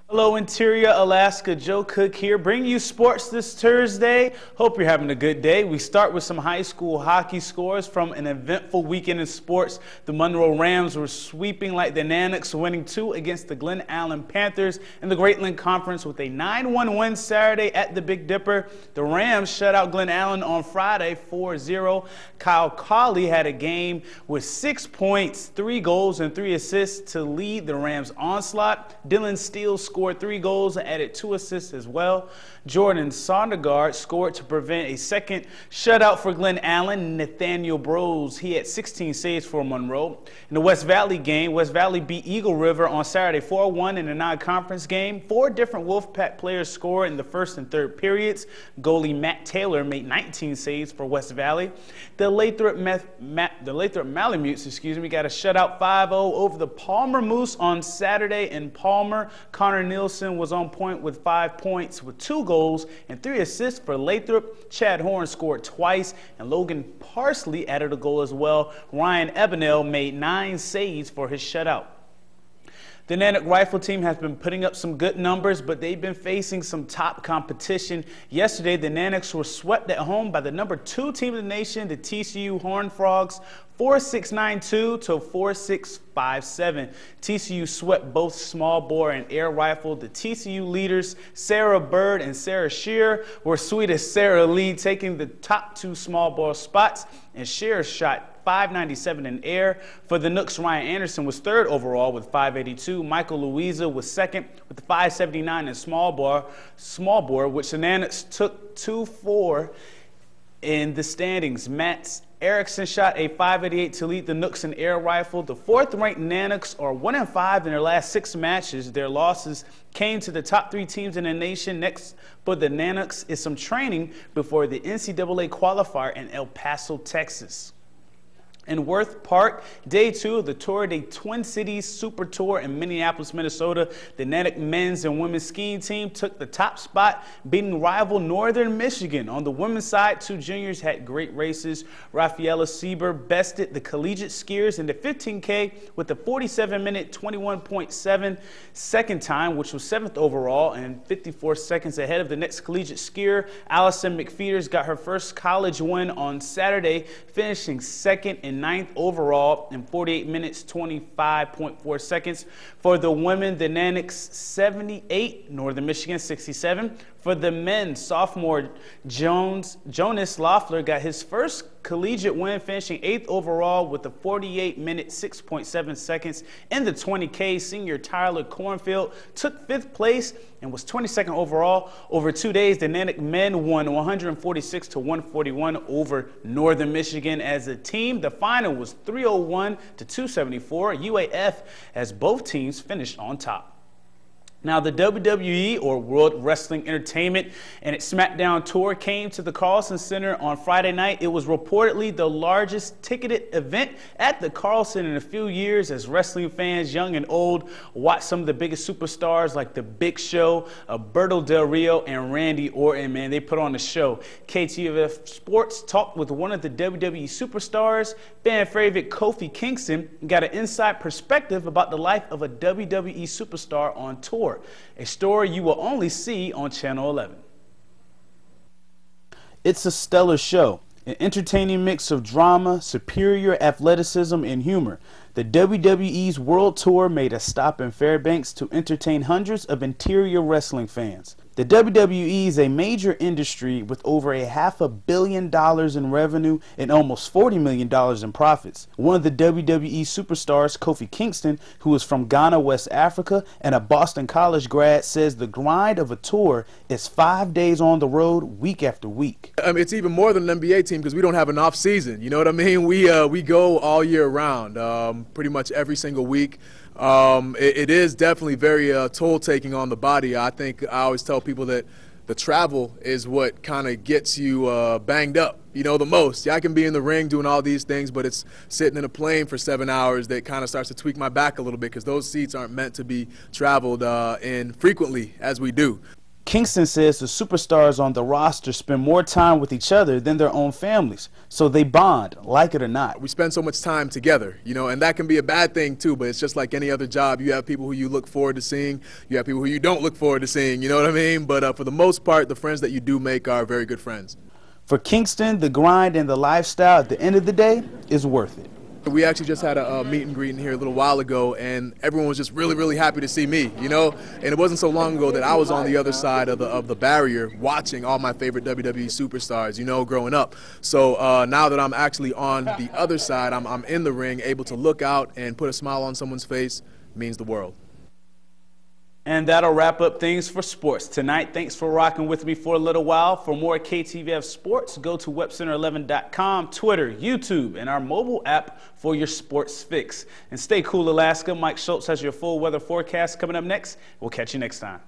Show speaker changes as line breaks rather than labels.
Hello, Interior Alaska. Joe Cook here, bringing you sports this Thursday. Hope you're having a good day. We start with some high school hockey scores from an eventful weekend in sports. The Monroe Rams were sweeping like the Naniks, winning 2 against the Glen Allen Panthers in the Great Lakes Conference with a 9-1 win Saturday at the Big Dipper. The Rams shut out Glen Allen on Friday 4-0. Kyle Colley had a game with 6 points, 3 goals, and 3 assists to lead the Rams' onslaught. Dylan Steele scored 3 goals and added 2 assists as well. Jordan Sondergaard scored to prevent a second shutout for Glen Allen. Nathaniel Brose, he had 16 saves for Monroe. In the West Valley game, West Valley beat Eagle River on Saturday 4-1 in a non-conference game. 4 different Wolfpack players scored in the first and third periods. Goalie Matt Taylor made 19 saves for West Valley. The Lathrop Malamutes, got a shutout 5-0 over the Palmer Moose on Saturday in Palmer. Connor Nielsen was on point with 5 points with 2 goals and 3 assists for Lathrop. Chad Horn scored twice, and Logan Parsley added a goal as well. Ryan Ebenell made 9 saves for his shutout. The Nanick Rifle team has been putting up some good numbers, but they've been facing some top competition. Yesterday, the Nanics were swept at home by the number 2 team in the nation, the TCU Horned Frogs, 4-6-9-2 to 4-6-5-7. TCU swept both small bore and air rifle. The TCU leaders, Sarah Bird and Sarah Shear, were sweet as Sarah Lee, taking the top 2 small bore spots, and Shear shot .597 in air. For the Nooks, Ryan Anderson was 3rd overall with .582. Michael Louisa was 2nd with the .579 in small bore, which the Nanics took 2-4 in the standings. Matt Erickson shot a .588 to lead the Nooks in air rifle. The 4th-ranked Nanics are 1-5 in their last 6 matches. Their losses came to the top 3 teams in the nation. Next for the Nanics is some training before the NCAA qualifier in El Paso, Texas. In Worth Park, Day 2 of the Tour de Twin Cities Super Tour in Minneapolis, Minnesota, the Nanick men's and women's skiing team took the top spot, beating rival Northern Michigan. On the women's side, 2 juniors had great races. Rafaela Sieber bested the collegiate skiers in the 15K with a 47-minute, 21.7 second time, which was 7th overall and 54 seconds ahead of the next collegiate skier. Allison McFeeters got her first college win on Saturday, finishing 2nd and 9th overall in 48 minutes, 25.4 seconds. For the women, the Nanics 78, Northern Michigan 67. For the men, sophomore Jonas Loeffler got his first collegiate win, finishing 8th overall with a 48-minute, 6.7 seconds. In the 20K, senior Tyler Cornfield took 5th place and was 22nd overall. Over 2 days, the Nanick men won 146 to 141 over Northern Michigan as a team. The final was 301 to 274 UAF as both teams finished on top. Now, the WWE, or World Wrestling Entertainment, and its SmackDown tour came to the Carlson Center on Friday night. It was reportedly the largest ticketed event at the Carlson in a few years as wrestling fans, young and old, watched some of the biggest superstars like The Big Show, Alberto Del Rio, and Randy Orton. Man, they put on a show. KTVF Sports talked with one of the WWE superstars, fan favorite Kofi Kingston, and got an inside perspective about the life of a WWE superstar on tour. A story you will only see on Channel 11. It's a stellar show, an entertaining mix of drama, superior athleticism, and humor. The WWE's World Tour made a stop in Fairbanks to entertain hundreds of interior wrestling fans. The WWE is a major industry with over $500 million in revenue and almost $40 million in profits. One of the WWE superstars, Kofi Kingston, who is from Ghana, West Africa, and a Boston College grad, says the grind of a tour is 5 days on the road, week after week.
It's even more than an NBA team because we don't have an off season. You know what I mean? We go all year round, pretty much every single week. It is definitely very toll-taking on the body. I think I always tell people that the travel is what kind of gets you banged up, the most. Yeah, I can be in the ring doing all these things, but it's sitting in a plane for 7 hours that kind of starts to tweak my back a little bit because those seats aren't meant to be traveled in frequently as we do.
Kingston says the superstars on the roster spend more time with each other than their own families, so they bond, like it or not.
We spend so much time together, you know, and that can be a bad thing too, but it's just like any other job. You have people who you look forward to seeing, you have people who you don't look forward to seeing, you know what I mean? But for the most part, the friends that you do make are very good friends.
For Kingston, the grind and the lifestyle at the end of the day is worth it.
We actually just had a meet and greet in here a little while ago, and everyone was just really, really happy to see me, you know? And it wasn't so long ago that I was on the other side of the barrier watching all my favorite WWE superstars, you know, growing up. So now that I'm actually on the other side, I'm in the ring, able to look out and put a smile on someone's face, means the world.
And that'll wrap up things for sports tonight. Thanks for rocking with me for a little while. For more KTVF sports, go to webcenter11.com, Twitter, YouTube, and our mobile app for your sports fix. And stay cool, Alaska. Mike Schultz has your full weather forecast coming up next. We'll catch you next time.